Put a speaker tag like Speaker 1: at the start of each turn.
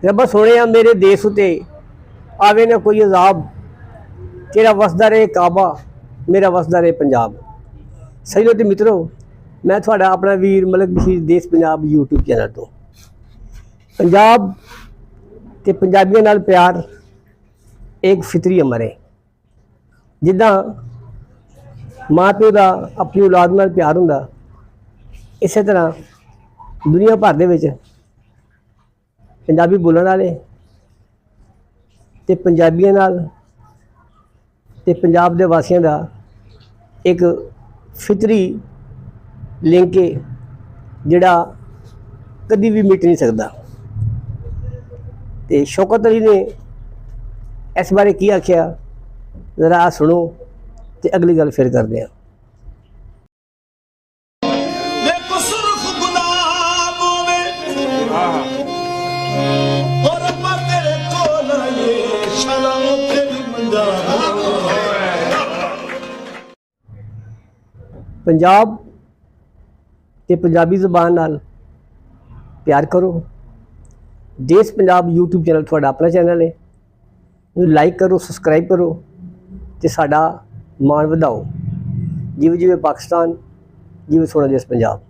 Speaker 1: रब सोने मेरे देश उते आवे ना कोई अजाब, तेरा वसदा रहे काबा, मेरा वसदा रहे पंजाब। सही तो मित्रों, मैं थोड़ा अपना वीर मलिक बशीर देश पंजाब यूट्यूब चैनल तो पंजाब ते पंजाबियों नाल प्यार एक फितरी अमर है। जिदा माँ प्यो का अपनी औलाद नाल प्यार हुंदा, इस तरह दुनिया भर दे विच पंजाबी बोलण वाले ते पंजाबियों नाल ते पंजाब दे वासियों का एक फितरी लिंक है जिहड़ा कदी भी मिट नहीं सकता। ते शौकत अली ने इस बारे की आख्या, जरा आ सुनो ते अगली गल फिर करते हैं। पंजाब ते पंजाबी ज़बान नाल प्यार करो। देश पंजाब यूट्यूब चैनल थोड़ा अपना चैनल है, लाइक करो, सबसक्राइब करो ते साडा मान वधाओ। जिवें जिवें पाकिस्तान, जिवें सोहना देश पंजाब।